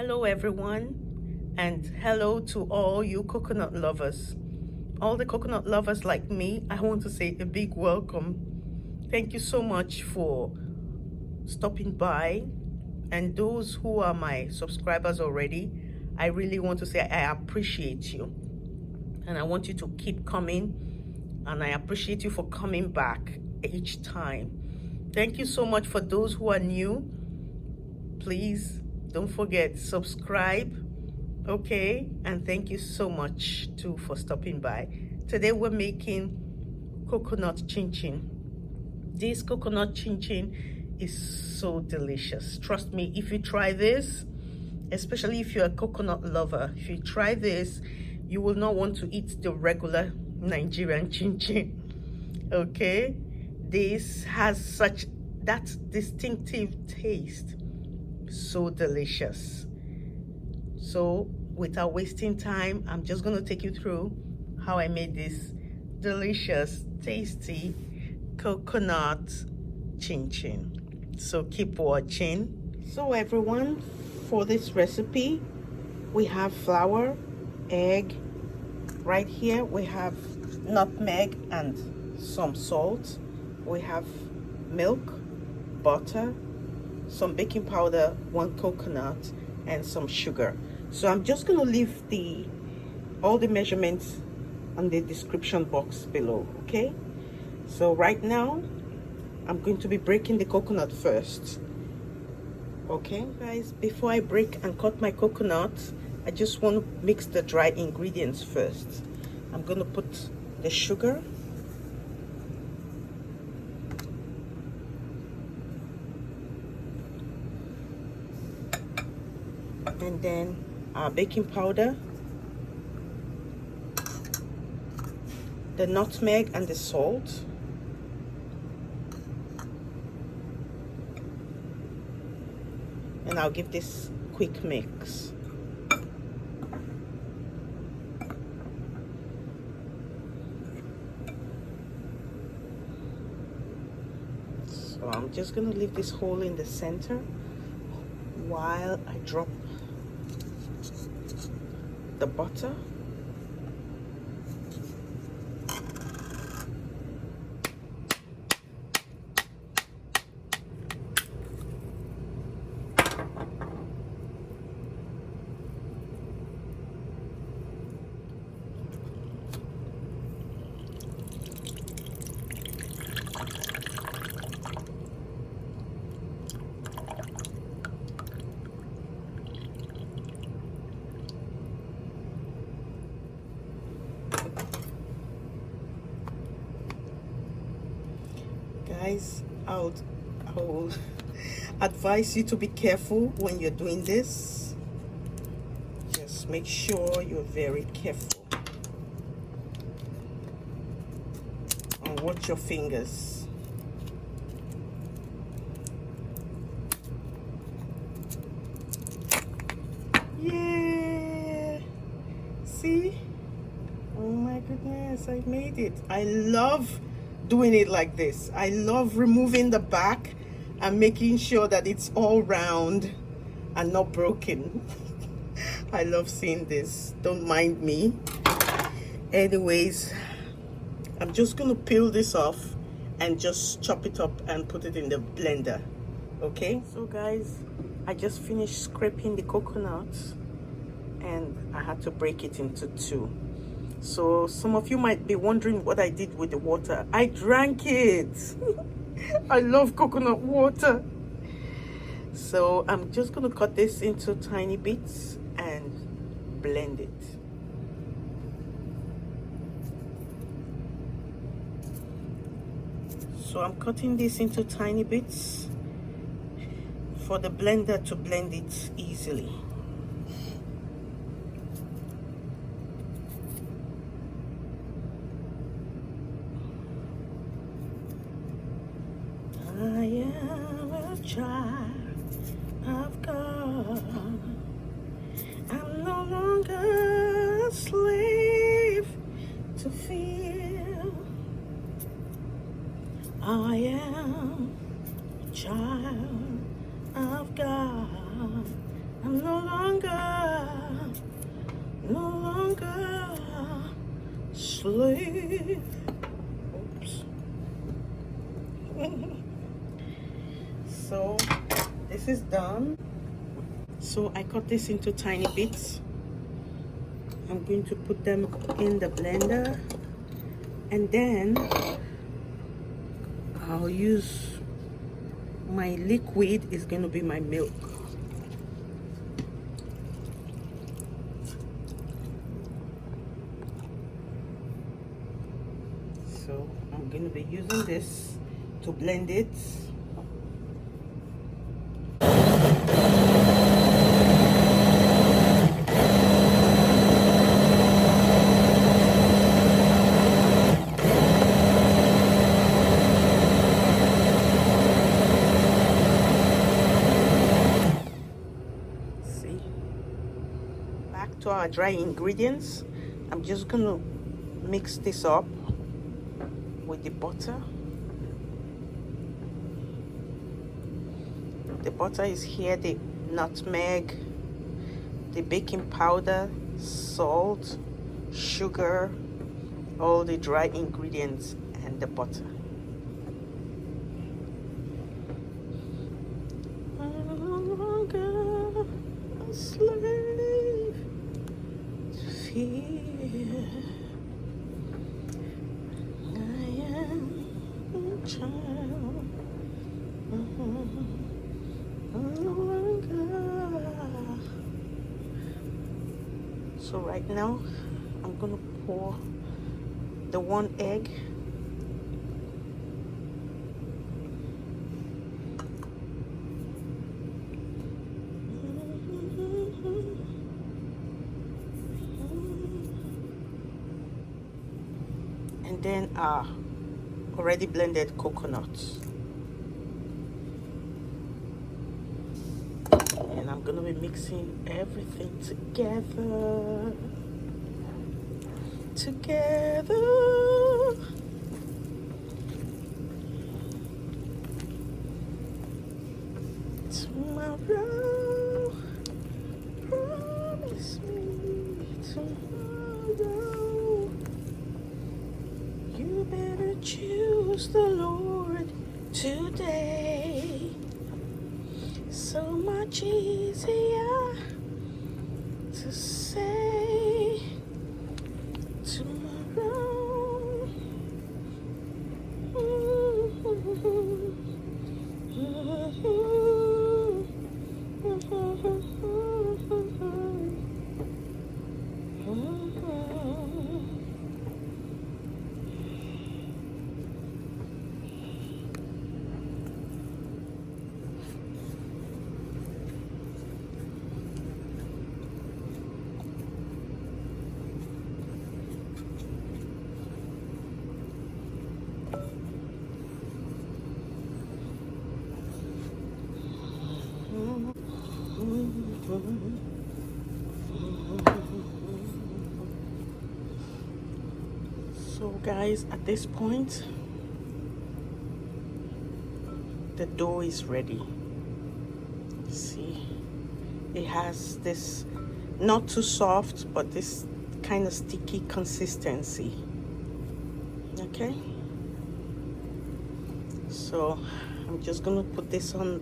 Hello, everyone, and hello to all you coconut lovers. All the coconut lovers like me, I want to say a big welcome. Thank you so much for stopping by. And those who are my subscribers already, I really want to say I appreciate you. And I want you to keep coming. And I appreciate you for coming back each time. Thank you so much for those who are new. Please don't forget, subscribe. Okay, and thank you so much too for stopping by. Today we're making coconut chinchin. This coconut chinchin is so delicious. Trust me, if you try this, especially if you're a coconut lover, if you try this, you will not want to eat the regular Nigerian chinchin. Okay, this has such that distinctive taste. So delicious. So without wasting time, I'm just going to take you through how I made this delicious, tasty coconut chinchin. So keep watching. So everyone, for this recipe, we have flour, egg. Right here we have nutmeg and some salt. We have milk, butter, some baking powder, 1 coconut, and some sugar. So I'm just going to leave all the measurements on the description box below. Okay, so right now I'm going to be breaking the coconut first. Okay guys, before I break and cut my coconut, I just want to mix the dry ingredients first. I'm going to put the sugar, and then our baking powder, the nutmeg and the salt, and I'll give this quick mix. So I'm just going to leave this hole in the center while I drop the butter. Guys, I would advise you to be careful when you're doing this. Just make sure you're very careful and watch your fingers. Yeah, see? Oh my goodness, I made it. I love doing it like this. I love removing the back and making sure that it's all round and not broken. I love seeing this. Don't mind me. Anyways, I'm just gonna peel this off and just chop it up and put it in the blender. Okay, so guys, I just finished scraping the coconut and I had to break it into 2. So some of you might be wondering what I did with the water. I drank it. I love coconut water. So I'm just going to cut this into tiny bits and blend it. So I'm cutting this into tiny bits for the blender to blend it easily. I am a child of God. I'm no longer a slave to fear. I am a child of God. I'm no longer slave. Oops. So this is done. So I cut this into tiny bits. I'm going to put them in the blender, and then I'll use my liquid is going to be my milk. So I'm going to be using this to blend it. See, back to our dry ingredients. I'm just going to mix this up with the butter. The butter is here, the nutmeg, the baking powder, salt, sugar, all the dry ingredients, and the butter. I'm no longer a slave to fear. I am a child. No longer. So right now, I'm gonna pour the 1 egg. And then already blended coconuts. And I'm gonna be mixing everything together. Tomorrow, promise me tomorrow. You better choose the Lord today. So much easier to say tomorrow. So guys, at this point the dough is ready. See, it has this not too soft but this kind of sticky consistency. Okay, so I'm just gonna put this on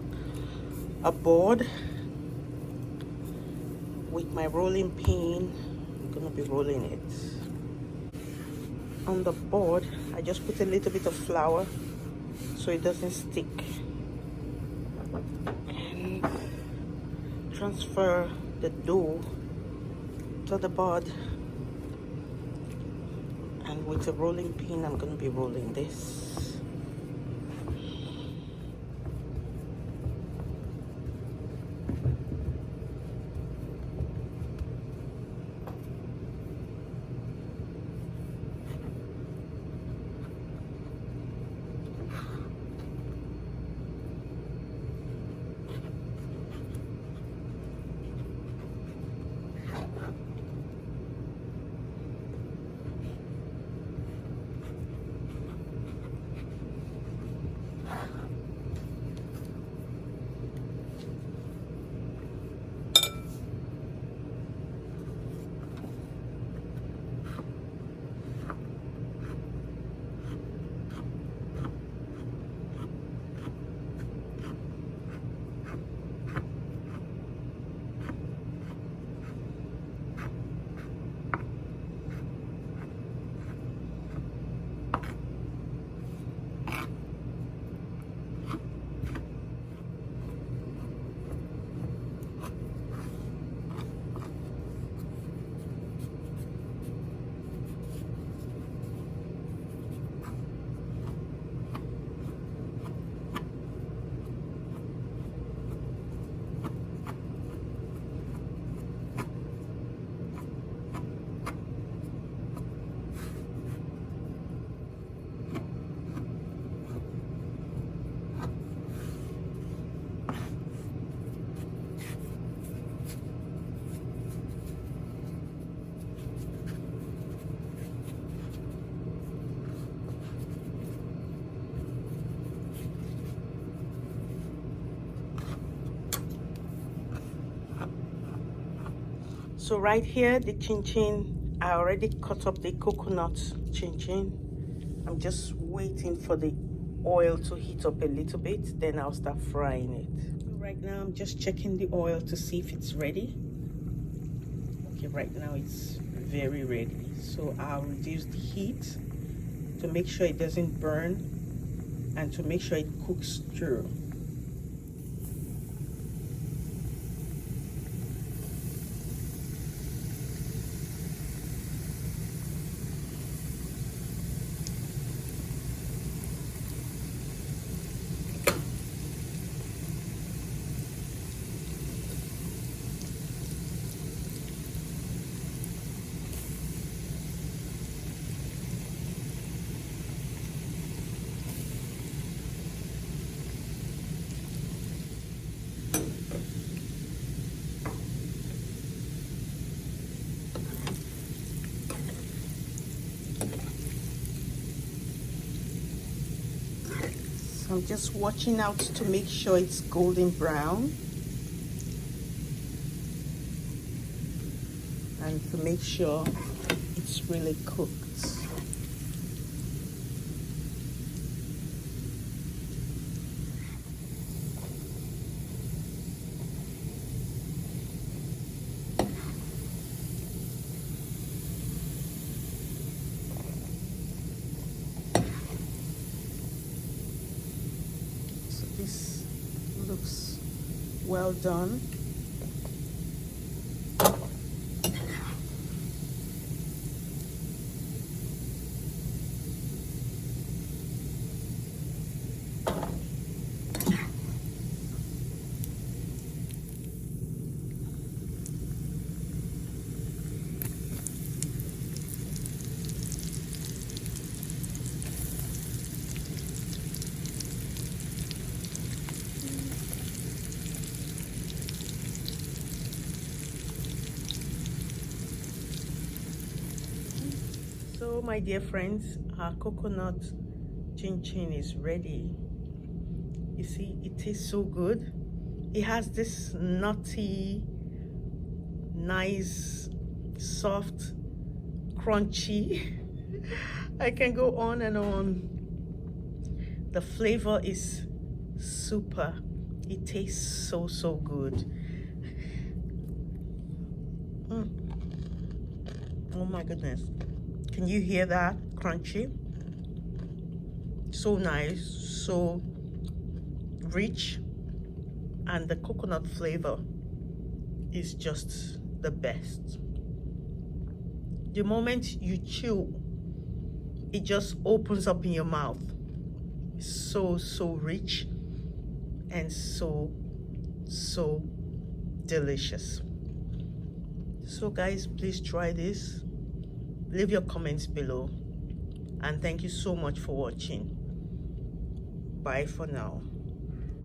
a board with my rolling pin. I'm gonna be rolling it on the board. I just put a little bit of flour so it doesn't stick, and transfer the dough to the board, and with a rolling pin I'm gonna be rolling this. So right here, the chinchin, I already cut up the coconut chinchin. I'm just waiting for the oil to heat up a little bit, then I'll start frying it. Right now, I'm just checking the oil to see if it's ready. Okay, right now it's very ready. So I'll reduce the heat to make sure it doesn't burn and to make sure it cooks through. So I'm just watching out to make sure it's golden brown and to make sure it's really cooked. So this looks well done. So my dear friends, our coconut chinchin is ready. You see, it tastes so good. It has this nutty, nice, soft, crunchy. I can go on and on. The flavor is super. It tastes so, so good. Oh my goodness. Can you hear that? Crunchy. So nice, so rich, and the coconut flavor is just the best. The moment you chew, it just opens up in your mouth. So, so rich and so, so delicious. So guys, please try this. Leave your comments below. And thank you so much for watching. Bye for now.